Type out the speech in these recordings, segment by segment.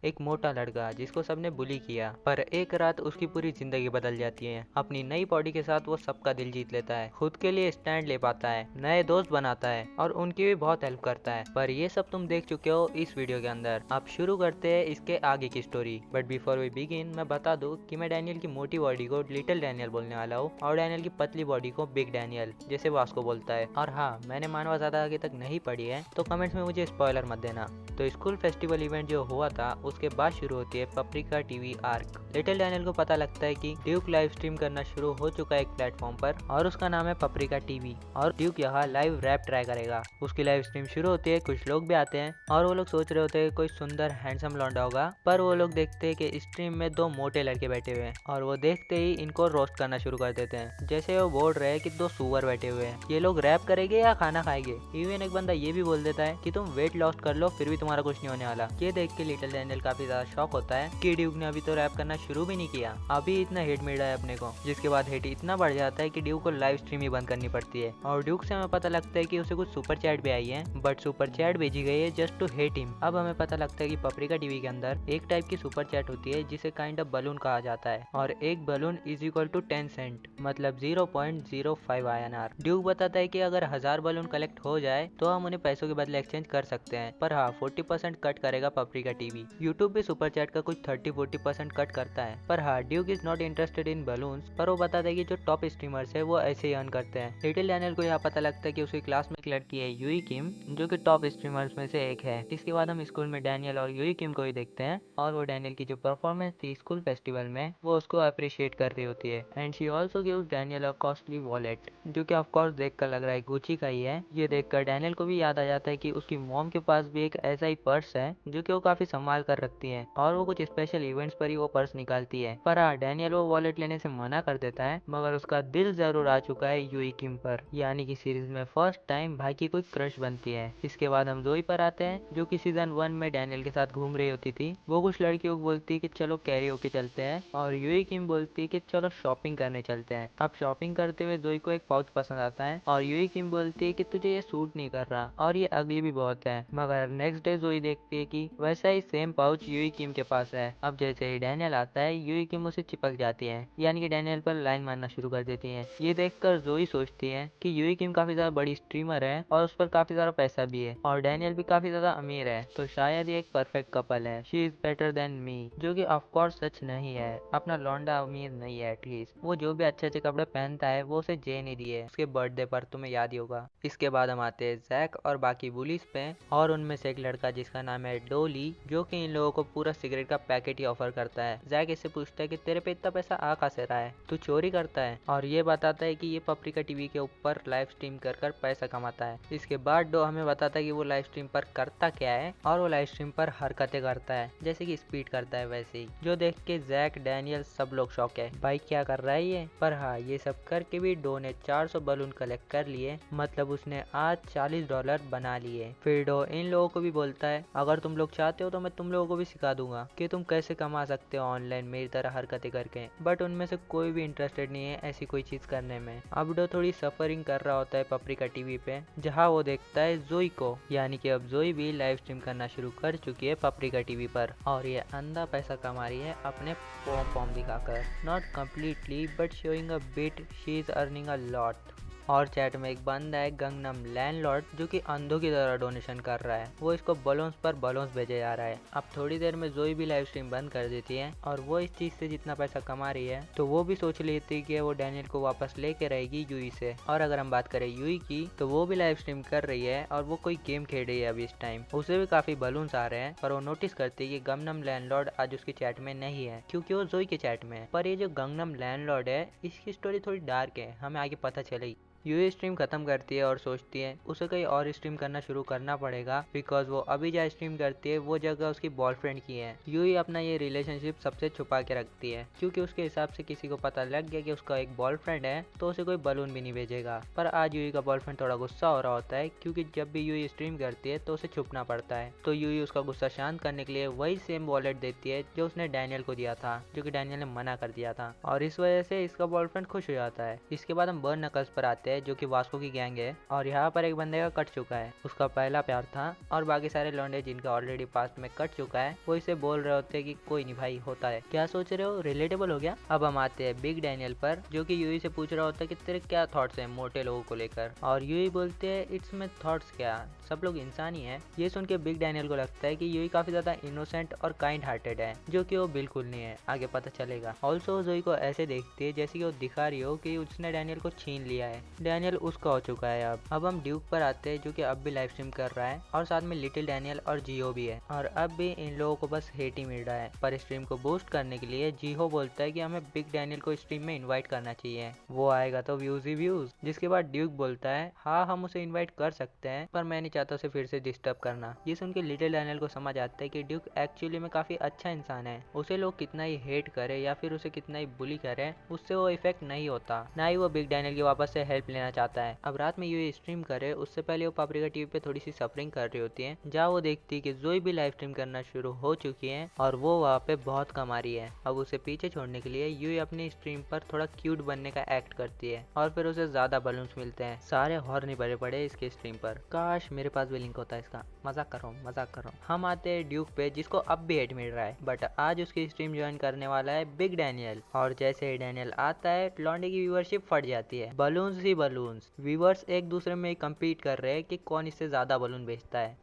एक मोटा लड़का जिसको सबने बुली किया, पर एक रात उसकी पूरी जिंदगी बदल जाती है। अपनी नई बॉडी के साथ वो सबका दिल जीत लेता है, खुद के लिए स्टैंड ले पाता है, नए दोस्त बनाता है और उनकी भी बहुत हेल्प करता है। पर ये सब तुम देख चुके हो इस वीडियो के अंदर। अब शुरू करते हैं इसके आगे की story. But before we begin मैं बता दूं कि मैं डैनियल की मोटी बॉडी को लिटिल डैनियल बोलने वाला हूँ और डैनियल की पतली बॉडी को बिग डैनियल जैसे वास्को बोलता है। और हाँ, मैंने मानवा ज्यादा आगे तक नहीं पढ़ी है तो कमेंट्स में मुझे स्पॉइलर मत देना। तो स्कूल फेस्टिवल इवेंट जो हुआ था उसके बाद शुरू होती है paprika TV arc. Little Daniel को पता लगता है कि ड्यूक लाइव स्ट्रीम करना शुरू हो चुका है एक प्लेटफॉर्म पर और उसका नाम है पप्रिका टीवी और ड्यूक यहाँ लाइव रैप ट्राई करेगा। उसकी लाइव स्ट्रीम शुरू होती है, कुछ लोग भी आते हैं और वो लोग सोच रहे होते हैं कोई सुंदर हैंडसम लौंडा होगा, पर वो लोग देखते हैं कि स्ट्रीम में दो मोटे लड़के बैठे हुए हैं और वो देखते ही इनको रोस्ट करना शुरू कर देते हैं। जैसे वो बोल रहे हैं कि दो सुअर बैठे हुए हैं, ये लोग रैप करेंगे या खाना खाएंगे। इवन एक बंदा ये भी बोल देता है कि तुम वेट लॉस कर लो फिर भी तुम्हारा कुछ नहीं होने वाला। ये देख के लिटिल डैनियल काफी ज्यादा शॉक होता है कि ड्यूक ने अभी तो रैप करना शुरू भी नहीं किया, अभी इतना हेट मिल रहा है अपने को। जिसके बाद हेट इतना बढ़ जाता है कि ड्यूक को लाइव स्ट्रीम ही बंद करनी पड़ती है और ड्यूक से हमें पता लगता है कि उसे कुछ सुपर चैट भी आई है, बट सुपर चैट भेजी गई है जस्ट टू हेट हिम। अब हमें पता लगता है कि पप्रिका टीवी के अंदर एक टाइप की सुपर चैट होती है जिसे काइंड ऑफ बलून कहा जाता है और एक balloon is equal to 10 cent मतलब 0.05 INR। ड्यूक बताता है कि अगर 1000 बलून कलेक्ट हो जाए तो हम उन्हें पैसों के बदले एक्सचेंज कर सकते हैं, पर हाँ 40% कट करेगा पप्रिका टीवी। यूट्यूब भी सुपर चैट का कुछ 30-40% कट करता है। पर हाँ, Duke is not interested in balloons, पर वो बताता है कि जो टॉप स्ट्रीमर्स है वो ऐसे ही अर्न करते हैं। लिटिल डैनियल को यहाँ पता लगता है कि उसकी क्लास में एक लड़की है यूई किम जो कि टॉप स्ट्रीमर्स में से एक है। इसके बाद हम स्कूल में डैनियल और यूई किम को ही देखते हैं और वो डैनियल की जो परफॉर्मेंस थी स्कूल फेस्टिवल में वो उसको अप्रिशिएट कर रही होती है and she also gives Daniel a costly wallet जो कि ऑफ कोर्स देखकर लग रहा है गुची का ही है। ये देखकर डैनियल को भी याद आ जाता है कि उसकी मॉम के पास भी एक ऐसा ही पर्स है जो कि वो काफी संभाल कर रखती है और वो कुछ स्पेशल इवेंट्स पर ही वो पर्स निकालती है। पर हाँ, डैनियल वो वॉलेट लेने से मना कर देता है, मगर उसका दिल जरूर आ चुका है यूई किम पर, यानी कि सीरीज में फर्स्ट टाइम भाई की कोई क्रश बनती है। इसके बाद हम जोई पर आते हैं जो कि सीजन 1 में डैनियल के साथ घूम रही होती थी। वो कुछ लड़कियों को बोलती है कि चलो कैरियोके चलते हैं और यूई किम बोलती है कि चलो शॉपिंग करने चलते हैं। अब शॉपिंग करते हुए जोई को एक पाउच पसंद आता है और यूई किम बोलती है कि तुझे ये सूट नहीं कर रहा और ये अगली भी बहुत है, मगर नेक्स्ट डे जोई देखती है कि वैसा ही सेम पाउच यूई किम के पास है। अब जैसे ही डैनियल आता है यूई किम उसे चिपक जाती है, यानी कि डैनियल पर लाइन मारना शुरू कर देती है। ये देखकर जोई सोचती है कि यूई किम काफी ज्यादा बड़ी स्ट्रीमर है और उस पर काफी ज्यादा पैसा भी है और डैनियल भी काफी ज्यादा अमीर है, तो शायद ये एक परफेक्ट कपल है। She is better than me, जो कि ऑफ कोर्स सच नहीं है। अपना लौंडा अमीर नहीं है, एटलीस्ट वो जो भी अच्छे अच्छे कपड़े पहनता है वो उसे जे नहीं दिए उसके बर्थडे पर, तुम्हें याद ही होगा। इसके बाद हम आते हैं जैक और बाकी बुलीज पे और उनमें से एक लड़का जिसका नाम है डोली जो कि इन लोगों को पूरा सिगरेट का पैकेट ही ऑफर करता है। जैक इससे पूछता है कि तेरे पे इतना पैसा आ कहाँ से रहा है, तू चोरी करता है, और ये बताता है कि ये पप्रिका टीवी के ऊपर लाइव स्ट्रीम कर पैसा कमाता है। इसके बाद डो हमें बताता है कि वो लाइव स्ट्रीम पर करता क्या है और वो लाइव स्ट्रीम पर हरकतें करता है जैसे कि स्पीड करता है वैसे ही, जो देख के जैक डैनियल सब लोग शॉक है, भाई क्या कर रहा है ये। पर हाँ, ये सब करके भी डो ने 400 बलून कलेक्ट कर लिए, मतलब उसने आज $40 बना लिए। फिर डो इन लोगों को भी बोलता है अगर तुम लोग चाहते हो तो मैं तुम लोगों को भी सिखा दूंगा कि तुम कैसे कमा सकते हो ऑनलाइन मेरी तरह हरकतें करके, बट उनमें से कोई भी इंटरेस्टेड नहीं है ऐसी कोई चीज करने में। अब डो थोड़ी सफरिंग कर रहा होता है पप्रिका टीवी पे, जहाँ वो देखता है जोई को, यानी कि अब जोई भी लाइव स्ट्रीम करना शुरू कर चुकी है पप्रिका टीवी पर और ये अंधा पैसा कमा रही है अपने पॉम पॉम दिखाकर। Not completely but showing a bit she is earning a lot. और चैट में एक बंदा है गंगनम लैंडलॉर्ड जो कि अंधों की तरह डोनेशन कर रहा है, वो इसको बलून्स पर बलून्स भेजे जा रहा है। अब थोड़ी देर में जोई भी लाइव स्ट्रीम बंद कर देती है और वो इस चीज से जितना पैसा कमा रही है तो वो भी सोच लेती है कि वो डैनियल को वापस लेके रहेगी यूई से। और अगर हम बात करें यूई की तो वो भी लाइव स्ट्रीम कर रही है और वो कोई गेम खेल रही है अभी इस टाइम, उसे भी काफी बलून्स आ रहे हैं, पर वो नोटिस करती है कि गंगनम लैंडलॉर्ड आज उसकी चैट में नहीं है क्योंकि वो जोई के चैट में है। पर ये जो गंगनम लैंडलॉर्ड है इसकी स्टोरी थोड़ी डार्क है, हमें आगे पता चलेगी। यूई स्ट्रीम खत्म करती है और सोचती है उसे कहीं और स्ट्रीम करना शुरू करना पड़ेगा, बिकॉज वो अभी जहाँ स्ट्रीम करती है वो जगह उसकी बॉयफ्रेंड की है। यूई अपना ये रिलेशनशिप सबसे छुपा के रखती है क्योंकि उसके हिसाब से किसी को पता लग गया कि उसका एक बॉयफ्रेंड है तो उसे कोई बलून भी नहीं भेजेगा। पर आज यूई का बॉयफ्रेंड थोड़ा गुस्सा हो रहा होता है क्योंकि जब भी यूई स्ट्रीम करती है तो उसे छुपना पड़ता है, तो यूई उसका गुस्सा शांत करने के लिए वही सेम वॉलेट देती है जो उसने डैनियल को दिया था, जो कि डैनियल ने मना कर दिया था, और इस वजह से इसका बॉयफ्रेंड खुश हो जाता है। इसके बाद हम बर्न नकल्स पर आते हैं हैं जो कि वास्को की गैंग है और यहाँ पर एक बंदे का कट चुका है, उसका पहला प्यार था, और बाकी सारे लौंडे जिनका ऑलरेडी पास्ट में कट चुका है वो इसे बोल रहे होते हैं कि कोई नहीं भाई, होता है। क्या सोच रहे हो, रिलेटेबल हो गया? अब हम आते हैं बिग डैनियल पर, जो कि यूई से पूछ रहा होता है कि तेरे क्या थॉट्स हैं मोटे लोगों को लेकर, और यूई बोलते हैं इट्स में थॉट्स क्या, सब लोग इंसान ही है। ये सुन के बिग डैनियल को लगता है कि यूई काफी ज्यादा इनोसेंट और काइंड हार्टेड है, जो कि वो बिल्कुल नहीं है, आगे पता चलेगा। ऑल्सो जोई को ऐसे देखती है जैसे कि वो दिखा रही हो कि उसने डैनियल को छीन लिया है, डैनियल उसका हो चुका है। अब हम ड्यूक पर आते हैं जो कि अब भी लाइव स्ट्रीम कर रहा है और साथ में लिटिल डैनियल और जियो भी है, और अब भी इन लोगों को बस हेट ही मिल रहा है। पर स्ट्रीम को बूस्ट करने के लिए जियो बोलता है कि हमें बिग डैनियल को स्ट्रीम में इन्वाइट करना चाहिए, वो आएगा तो व्यूज ही व्यूज। जिसके बाद ड्यूक बोलता है हाँ हम उसे इन्वाइट कर सकते हैं, पर मैं नहीं चाहता उसे फिर से डिस्टर्ब करना। ये सुन के लिटिल डैनियल को समझ आता है कि ड्यूक एक्चुअली में काफी अच्छा इंसान है, उसे लोग कितना ही हेट करे या फिर उसे कितना ही बुली करे उससे वो इफेक्ट नहीं होता, ना ही वो बिग डैनियल की वापस से हेल्प लेना चाहता है। अब रात में यूई स्ट्रीम करे उससे पहले वो पापरिका टीवी पे थोड़ी सी सफरिंग कर रही होती है, जहाँ वो देखती है कि जोई भी लाइव स्ट्रीम करना शुरू हो चुकी है और वो वहाँ पे बहुत कमा रही है। अब उसे पीछे छोड़ने के लिए यूई अपनी स्ट्रीम पर थोड़ा क्यूट बनने का एक्ट करती है और फिर उसे ज्यादा बलून्स मिलते हैं। सारे हॉर्न नहीं भरे पड़े इसके स्ट्रीम पर, काश मेरे पास भी लिंक होता है इसका, मजाक कर रहा हूँ। हम आते हैं ड्यूक पे जिसको अब भी हेट मिल रहा है, बट आज उसकी स्ट्रीम ज्वाइन करने वाला है बिग डैनियल, और जैसे ही डैनियल आता है लॉन्डे की व्यूअरशिप फट जाती है, बलून्स ही बलून्स। व्यूअर्स एक दूसरे में कम्पीट कर रहे हैं कि कौन इससे ज्यादा बलून बेचता है।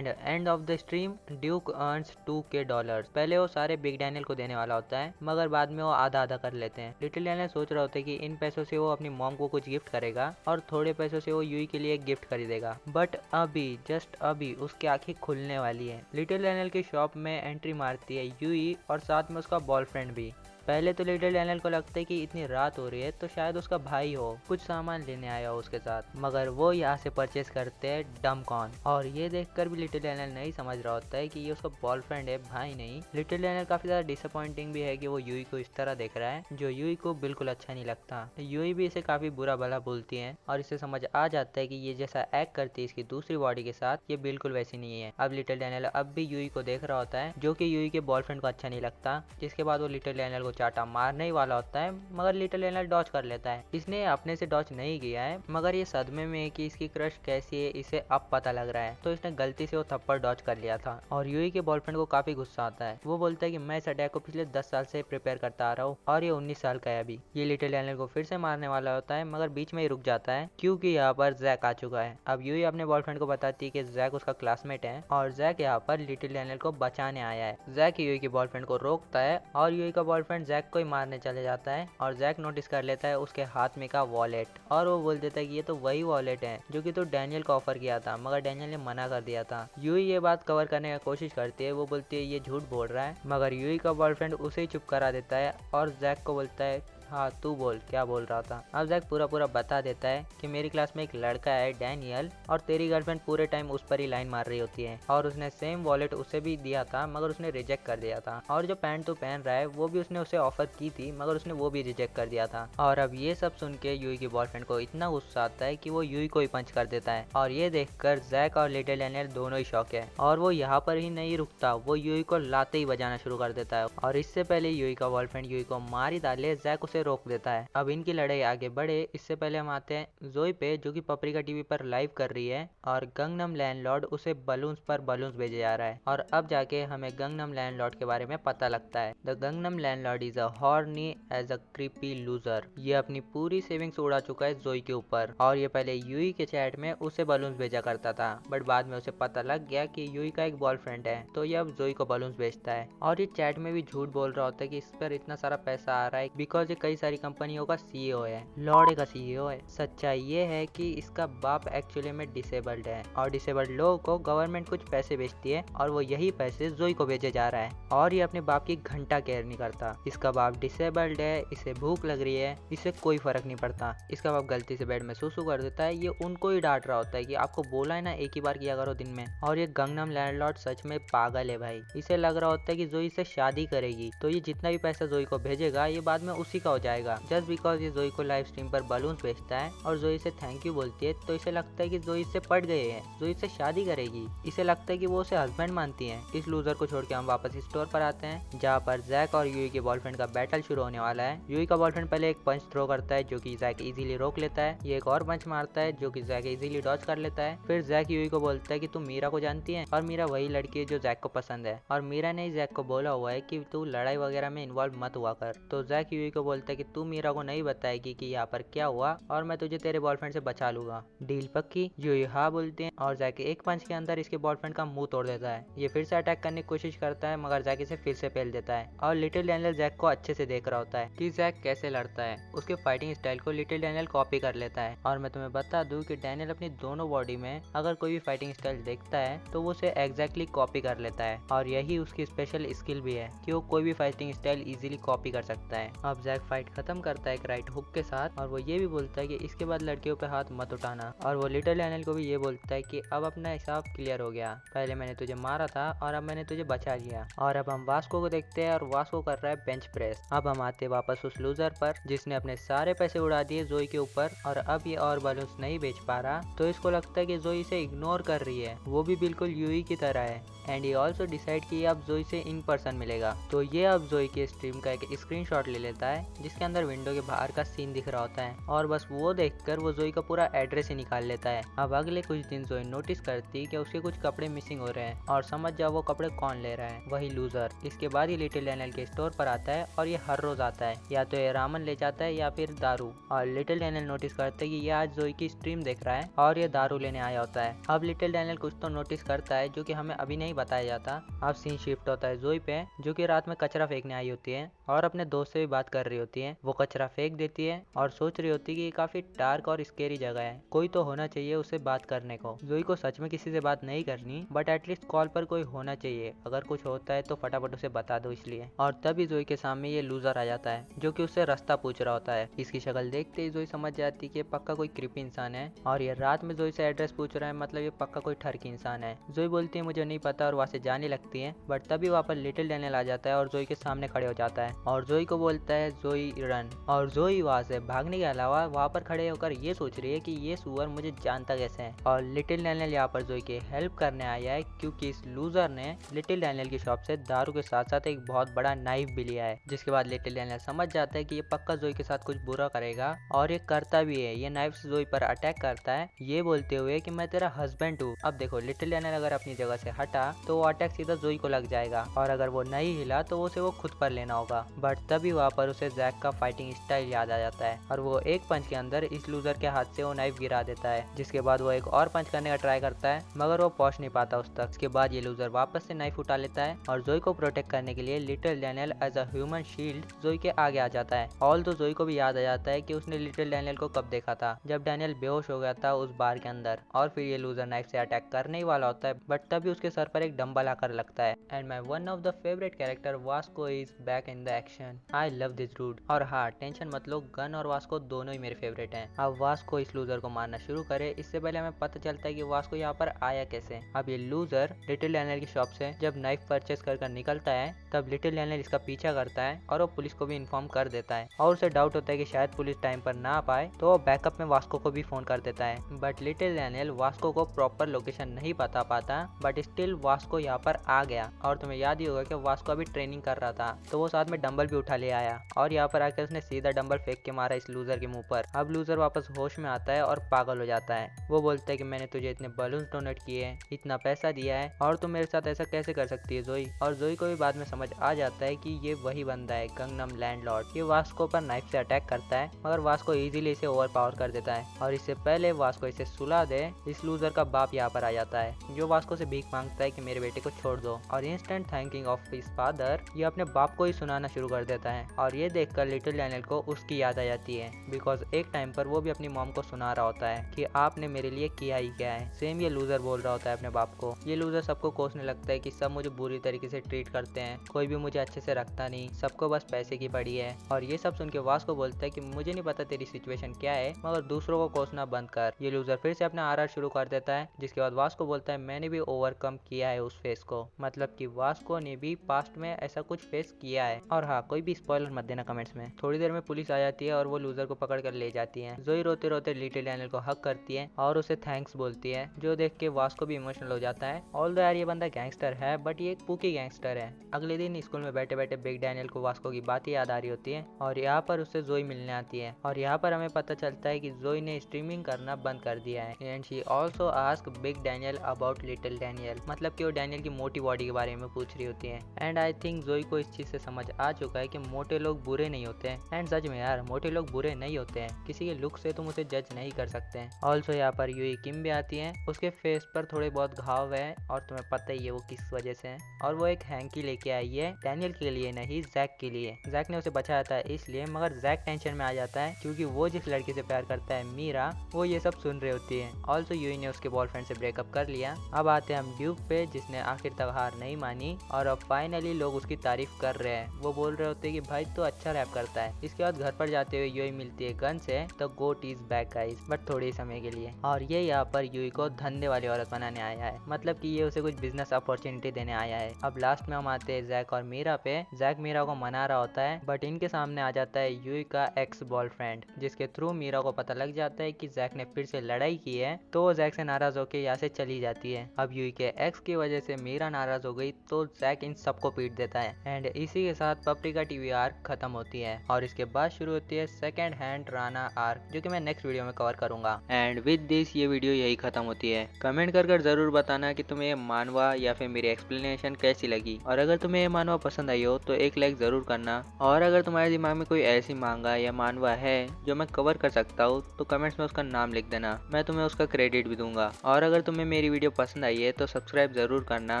End of the stream Duke earns $2K। पहले वो सारे बिग डैनियल को देने वाला होता है, मगर बाद में वो आधा आधा कर लेते हैं। लिटिल डैनियल सोच रहा होता है कि इन पैसों से वो अपनी मॉम को कुछ गिफ्ट करेगा और थोड़े पैसों से वो यूई के लिए एक गिफ्ट खरीदेगा, बट अभी जस्ट अभी उसकी आंखें खुलने वाली है। लिटिल डैनियल की शॉप में एंट्री मारती है यूई और साथ में उसका बॉयफ्रेंड भी। पहले तो लिटिल डैनियल को लगता है कि इतनी रात हो रही है तो शायद उसका भाई हो, कुछ सामान लेने आया हो उसके साथ, मगर वो यहाँ से परचेस करते हैं डम कॉर्न, और ये देखकर भी लिटिल डैनियल नहीं समझ रहा होता है कि ये उसका बॉयफ्रेंड है, भाई नहीं। लिटिल डैनियल काफी ज्यादा डिसअपॉइंटिंग भी है कि वो यूई को इस तरह देख रहा है, जो यूई को बिल्कुल अच्छा नहीं लगता। यूई भी इसे काफी बुरा भला बोलती है और इसे समझ आ जाता है कि ये जैसा एक्ट करती है इसकी दूसरी बॉडी के साथ, ये बिल्कुल वैसी नहीं है। अब लिटिल डैनियल अब भी यूई को देख रहा होता है, जो कि यूई के बॉयफ्रेंड को अच्छा नहीं लगता। जिसके बाद वो लिटिल डैनियल को चाटा मारने ही वाला होता है, मगर लिटिल डैनियल डॉज कर लेता है। इसने अपने से डॉज नहीं किया है, मगर ये सदमे में है कि इसकी क्रश कैसी है इसे अब पता लग रहा है, तो इसने गलती से वो थप्पड़ डॉज कर लिया था। और यूई के बॉयफ्रेंड को काफी गुस्सा आता है, वो बोलता है कि मैं इस अटैक को पिछले 10 साल से प्रिपेयर करता आ रहा हूँ और ये 19 साल का है अभी। ये लिटिल डैनियल को फिर से मारने वाला होता है, मगर बीच में ही रुक जाता है क्योंकि यहाँ पर जैक आ चुका है। अब यूई अपने बॉयफ्रेंड को बताती है कि जैक उसका क्लासमेट है और जैक यहाँ पर लिटिल डैनियल को बचाने आया है। जैक यूई के बॉयफ्रेंड को रोकता है और यूई का बॉयफ्रेंड जैक को ही मारने चले जाता है, और जैक नोटिस कर लेता है उसके हाथ में का वॉलेट, और वो बोल देता है कि ये तो वही वॉलेट है जो कि तो डैनियल को ऑफर किया था, मगर डैनियल ने मना कर दिया था। यूई ये बात कवर करने की कोशिश करती है, वो बोलती है ये झूठ बोल रहा है, मगर यूई का बॉयफ्रेंड उसे ही चुप करा देता है और जैक को बोलता है हाँ तू बोल क्या बोल रहा था। अब जैक पूरा बता देता है कि मेरी क्लास में एक लड़का है डैनियल, और तेरी गर्लफ्रेंड पूरे टाइम उस पर ही लाइन मार रही होती है, और उसने सेम वॉलेट उसे भी दिया था मगर उसने रिजेक्ट कर दिया था, और जो पैंट तू पहन रहा है वो भी उसने उसे ऑफर की थी मगर उसने वो भी रिजेक्ट कर दिया था। और अब ये सब सुन के यूई के बॉयफ्रेंड को इतना गुस्सा आता है कि वो यूई को ही पंच कर देता है, और ये देखकर जैक और लिटिल डैनियल दोनों ही शॉक है, और वो यहाँ पर ही नहीं रुकता, वो यूई को लाते ही बजाना शुरू कर देता है, और इससे पहले यूई का बॉयफ्रेंड यूई को मार ही डाले जैक उसे रोक देता है। अब इनकी लड़ाई आगे बढ़े इससे पहले हम आते हैं जोई पे, जो कि पापरिका टीवी पर लाइव कर रही है और गंगनम लैंडलॉर्ड उसे बलून्स पर बलून्स भेजे जा रहा है, और अब जाके हमें गंगनम लैंडलॉर्ड के बारे में पता लगता है। The Gangnam landlord is a horny as a creepy loser. ये अपनी पूरी सेविंग्स उड़ा चुका है जोई के ऊपर, और ये पहले यूई के चैट में उसे बलून्स भेजा करता था, बट बाद में उसे पता लग गया कि यूई का एक बॉयफ्रेंड है, तो ये अब जोई को बलून्स भेजता है, और ये चैट में भी झूठ बोल रहा होता है कि इस पर इतना सारा पैसा आ रहा है बिकॉज ये कई सारी कंपनियों का सीईओ है, लौड़े का सीईओ है। सच्चाई ये है कि इसका बाप एक्चुअली में डिसेबल्ड है, और डिसेबल्ड लोगों को गवर्नमेंट कुछ पैसे भेजती है और वो यही पैसे जोई को भेजे जा रहा है, और ये अपने बाप की घंटा केयर नहीं करता। इसका बाप डिसेबल्ड है, इसे भूख लग रही है, इसे कोई फर्क नहीं पड़ता। इसका बाप गलती से बेड में सुसु कर देता है, ये उनको ही डांट रहा होता है कि आपको बोला है ना एक ही बार किया करो दिन में। और ये गंगनम लैंडलॉर्ड सच में पागल है भाई, इसे लग रहा होता है कि जोई से शादी करेगी तो ये जितना भी पैसा जोई को भेजेगा ये बाद में उसी का हो जाएगा जस्ट बिकॉज ये जोई को लाइव स्ट्रीम पर बलून्स बेचता है और जोई से थैंक यू बोलती है। तो इसे लगता है कि जोई इससे पट गए हैं, जोई इससे शादी करेगी। इसे लगता है कि वो उसे हस्बैंड मानती है। इस लूजर को छोड़ के हम वापस स्टोर पर आते हैं जहाँ पर जैक और यूई के बॉयफ्रेंड का बैटल शुरू होने वाला है। यूई का बॉयफ्रेंड पहले एक पंच थ्रो करता है जो कि जैक इजीली रोक लेता है। ये एक और पंच मारता है जो कि जैक इजीली डॉज कर लेता है। फिर जैक यूई को बोलता है कि तुम मीरा को जानती है और मीरा वही लड़की है जो जैक को पसंद है और मीरा ने जैक को बोला हुआ है कि तू लड़ाई वगैरह में इन्वॉल्व मत हुआ कर। तो जैक यूई को बोलता है कि तू मीरा को नहीं बताएगी कि यहाँ पर क्या हुआ और मैं तुझे तेरे बॉयफ्रेंड से बचा लूंगा। डील पक्की? यूई हाँ बोलते हैं और जैक एक पंच के अंदर इसके बॉयफ्रेंड का मुंह तोड़ देता है। ये फिर से अटैक करने की कोशिश करता है मगर जैक इसे फिर से पेल देता है और लिटिल डैनियल जैक को अच्छे से देख रहा होता है कि जैक कैसे लड़ता है। उसके फाइटिंग स्टाइल को लिटिल डैनियल कॉपी कर लेता है और मैं तुम्हें बता दूं कि डैनियल अपनी दोनों बॉडी में अगर कोई भी फाइटिंग स्टाइल देखता है तो वो उसे एग्जैक्टली कॉपी कर लेता है और यही उसकी स्पेशल स्किल भी है कि वो कोई भी फाइटिंग स्टाइल इजीली कॉपी कर सकता है। अब जैक फाइट खत्म करता है एक राइट हुक के साथ और वो ये भी बोलता है कि इसके बाद लड़कियों पे हाथ मत उठाना और वो लिटिल डैनियल को भी ये बोलता है कि अब अपना हिसाब क्लियर हो गया, पहले मैंने तुझे मारा था और अब मैंने तुझे बचा लिया। और अब हम वास्को को देखते हैं और वास्को कर रहा है बेंच प्रेस। अब हम आते वापस उस लूजर पर जिसने अपने सारे पैसे उड़ा दिए जोई के ऊपर और अब ये और बलून्स नहीं बेच पा रहा। तो इसको लगता है कि जोई इसे इग्नोर कर रही है, वो भी बिल्कुल यूई की तरह है। एंड ये ऑल्सो डिसाइड कि अब जोई से इन पर्सन मिलेगा। तो ये अब जोई के स्ट्रीम का एक स्क्रीनशॉट ले लेता है जिसके अंदर विंडो के बाहर का सीन दिख रहा होता है और बस वो देखकर वो जोई का पूरा एड्रेस ही निकाल लेता है। अब अगले कुछ दिन जोई नोटिस करती कि उसके कुछ कपड़े मिसिंग हो रहे हैं और समझ जाओ वो कपड़े कौन ले रहा है, वही लूजर। इसके बाद ये लिटिल डैनियल के स्टोर पर आता है और ये हर रोज आता है, या तो ये रामन ले जाता है या फिर दारू। और लिटिल डैनियल नोटिस करते है कि ये आज जोई की स्ट्रीम देख रहा है और ये दारू लेने आया होता है। अब लिटिल डैनियल कुछ तो नोटिस करता है जो कि हमें अभी नहीं बताया जाता। अब सीन शिफ्ट होता है जोई पे जो कि रात में कचरा फेंकने आई होती है और अपने दोस्त से भी बात कर रही होती है। वो कचरा फेंक देती है और सोच रही होती है कि ये काफी डार्क और स्केरी जगह है, कोई तो होना चाहिए उससे बात करने को। जोई को सच में किसी से बात नहीं करनी बट एटलीस्ट कॉल पर कोई होना चाहिए, अगर कुछ होता है तो फटाफट उसे बता दो इसलिए। और तभी जोई के सामने ये लूजर आ जाता है जो कि उससे रास्ता पूछ रहा होता है। इसकी शक्ल देखते ही जोई समझ जाती है कि पक्का कोई क्रीपी इंसान है और ये रात में जोई से एड्रेस पूछ रहा है, मतलब ये पक्का कोई ठरकी इंसान है। जोई बोलती है मुझे नहीं पता और वहाँ से जाने लगती है बट तभी वहाँ पर लिटिल डैनियल आ जाता है और जोई के सामने खड़े हो जाता है और जोई को बोलता है जोई रन। और जोई वहाँ से भागने के अलावा वहाँ पर खड़े होकर ये सोच रही है कि ये सुअर मुझे जानता कैसे है। और लिटिल डैनियल यहाँ पर जोई की हेल्प करने आया है क्योंकि इस लूजर ने लिटिल डैनियल की शॉप से दारू के साथ साथ एक बहुत बड़ा नाइफ भी लिया है। जिसके बाद लिटिल डैनियल समझ जाता है कि ये पक्का जोई के साथ कुछ बुरा करेगा और ये करता भी है। ये नाइफ से जोई पर अटैक करता है ये बोलते हुए कि मैं तेरा हस्बैंड हूँ। अब देखो लिटिल डैनियल अगर अपनी जगह से हटा तो वो अटैक सीधा जोई को लग जाएगा और अगर वो नहीं हिला तो उसे वो खुद पर लेना होगा। बट तभी वहाँ पर उसे जैक का फाइटिंग स्टाइल याद आ जाता है और वो एक पंच के अंदर इस लूजर के हाथ से वो नाइफ गिरा देता है। जिसके बाद वो एक और पंच करने का ट्राई करता है मगर वो पहुंच नहीं पाता उस तक। इसके बाद ये लूजर वापस से नाइफ उठा लेता है और जोई को प्रोटेक्ट करने के लिए little Daniel as a human shield Joey के आगे आ जाता है। ऑल तो जोई को भी याद आ जाता है कि उसने लिटिल डैनियल को कब देखा था, जब डैनियल बेहोश हो गया था उस बार के अंदर। और फिर ये लूजर नाइफ से अटैक करने ही वाला होता है बट तभी उसके सर पर एक डंबल आकर लगता है। And my one of the favourite character Vasco is back in the action. I love this route. और हाँ टेंशन मत लो, गन और वास्को दोनों ही मेरे फेवरेट हैं। अब वास्को इस लूजर को मारना शुरू करे इससे पहले हमें पता चलता है कि वास्को यहाँ पर आया कैसे। अब ये लूजर लिटिल डैनियल की शॉप से जब नाइफ परचेस कर निकलता है तब लिटिल डैनियल इसका पीछा करता है और वो पुलिस को भी इन्फॉर्म कर देता है और उसे डाउट होता है कि शायद पुलिस टाइम पर ना आ पाए तो वो बैकअप में वास्को को भी फोन कर देता है। बट लिटिल डैनियल वास्को को प्रॉपर लोकेशन नहीं बता पाता बट स्टिल वास्को यहाँ पर आ गया। और तुम्हें याद ही होगा कि वास्को अभी ट्रेनिंग कर रहा था तो वो साथ में डंबल भी उठा ले आया और यहाँ पर आकर उसने सीधा डंबल फेंक के मारा इस लूजर के मुंह पर। अब लूजर वापस होश में आता है और पागल हो जाता है। वो बोलता है कि मैंने तुझे इतने बलून्स डोनेट किए, इतना पैसा दिया है और तुम मेरे साथ ऐसा कैसे कर सकती है जोई। और जोई को भी बाद में समझ आ जाता है कि ये वही बंदा है गंगनम लैंडलॉर्ड। ये वास्को पर नाइफ से अटैक करता है मगर वास्को इजीली इसे ओवर पावर कर देता है और इससे पहले वास्को इसे सुला दे इस लूजर का बाप यहाँ पर आ जाता है जो वास्को से भीख मांगता है कि मेरे बेटे को छोड़ दो। और instant thanking of his father ये अपने बाप को ही सुनाना शुरू कर देता है और ये देखकर लिटिल डैनियल को उसकी याद आ जाती है बिकॉज एक टाइम पर वो भी अपनी मॉम को सुना रहा होता है कि आपने मेरे लिए किया ही क्या है। सेम ये लूजर बोल रहा होता है अपने बाप को। ये लूजर सबको कोसने लगता है कि सब मुझे बुरी तरीके से ट्रीट करते हैं, कोई भी मुझे अच्छे से रखता नहीं, सबको बस पैसे की पड़ी है। और ये सब सुन के वास्को बोलता है कि मुझे नहीं पता तेरी सिचुएशन क्या है मगर दूसरों को कोसना बंद कर। ये लूजर फिर से अपना आरआर शुरू कर देता है जिसके बाद वास्को बोलता है मैंने भी ओवरकम किया है उस फेस को, मतलब कि वास्को ने भी पास्ट में ऐसा कुछ फेस किया है। और हाँ कोई भी स्पॉइलर मत देना कमेंट्स सेकंड्स में। थोड़ी देर में पुलिस आ जाती है और वो लूजर को पकड़ कर ले जाती है। जोई रोते रोते लिटिल डैनियल को हक करती है और उसे थैंक्स बोलती है, जो देख के वास्को भी इमोशनल हो जाता है। ऑल्दो यार ये बंदा गैंगस्टर है, बट ये एक पूकी गैंगस्टर है। अगले दिन स्कूल में बैठे बैठे बिग डैनियल को वास्को की बातें याद आ रही होती है और यहाँ पर उससे जोई मिलने आती है और यहाँ पर हमें पता चलता है कि जोई ने स्ट्रीमिंग करना बंद कर दिया है। And she also ask big Daniel about little Daniel, मतलब कि वो डैनियल की मोटी बॉडी के बारे में पूछ रही होती है। एंड आई थिंक जोई को इस चीज से समझ आ चुका है कि मोटे लोग बुरे नहीं होते हैं। एंड सच में यार मोटे लोग बुरे नहीं होते हैं, किसी के लुक से तुम उसे जज नहीं कर सकते हैं। ऑल्सो यहाँ पर यूई किम भी आती है, उसके फेस पर थोड़े बहुत घाव है और तुम्हें पता ही है वो किस वजह से है। और वो एक हैंकी लेके आई है डैनियल के लिए नहीं, जैक के लिए। जैक ने उसे बचाया था इसलिए, मगर जैक टेंशन में आ जाता है क्योंकि वो जिस लड़की से प्यार करता है मीरा, वो ये सब सुन रही होती है। ऑल्सो यूई ने उसके बॉयफ्रेंड से ब्रेकअप कर लिया। अब आते हैं हम ड्यूक पे, जिसने आखिर तक हार नहीं मानी और अब फाइनली लोग उसकी तारीफ कर रहे हैं। वो बोल रहे होते हैं कि भाई तो अच्छा रैप करता है। इसके बाद घर पर जाते हुए यूई मिलती है गन से, तो गोट इज बैक गाइस, बट थोड़े समय के लिए। और ये यहाँ पर यूई को धंधे वाली औरत बनाने आया है, मतलब कि ये उसे कुछ बिजनेस अपॉर्चुनिटी देने आया है। अब लास्ट में हम आते हैं जैक और मीरा पे। जैक मीरा को मना रहा होता है, बट इनके सामने आ जाता है यूई का एक्स बॉयफ्रेंड, जिसके थ्रू मीरा को पता लग जाता है कि जैक ने फिर से लड़ाई की है। तो वो जैक से नाराज होकर यहाँ से चली जाती है। अब यूई के एक्स की वजह से मीरा नाराज हो गई, तो जैक इन सबको पीट देता है। एंड इसी के साथ पप्रिका टीवी आर्क खत्म होती है और इसके बाद शुरू होती है सेकंड हैंड राना आर्क, जो कि मैं नेक्स्ट वीडियो में कवर करूंगा। एंड विद दिस ये वीडियो यही खत्म होती है। कमेंट कर जरूर बताना कि तुम्हें ये मानवा या फिर मेरी एक्सप्लेनेशन कैसी लगी, और अगर तुम्हें ये मानवा पसंद आई हो तो एक लाइक जरूर करना। और अगर तुम्हारे दिमाग में कोई ऐसी मांगा या मानवा है जो मैं कवर कर सकता हूँ तो कमेंट्स में उसका नाम लिख देना, मैं तुम्हें उसका क्रेडिट भी दूंगा। और अगर तुम्हें मेरी वीडियो पसंद आई है तो सब्सक्राइब जरूर करना,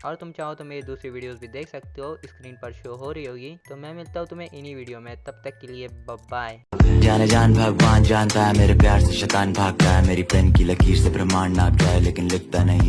और तुम चाहो तो मेरी दूसरी वीडियोस भी देख सकते हो, स्क्रीन पर शो हो रही होगी। तो मैं मिलता हूँ तुम्हें इन्हीं वीडियो में, तब तक के लिए बाय। जाने जान भगवान जानता है मेरे प्यार से शैतान भागता है, मेरी पेन की लकीर से ब्रह्मांड नापता है, लेकिन लिखता नहीं हूँ।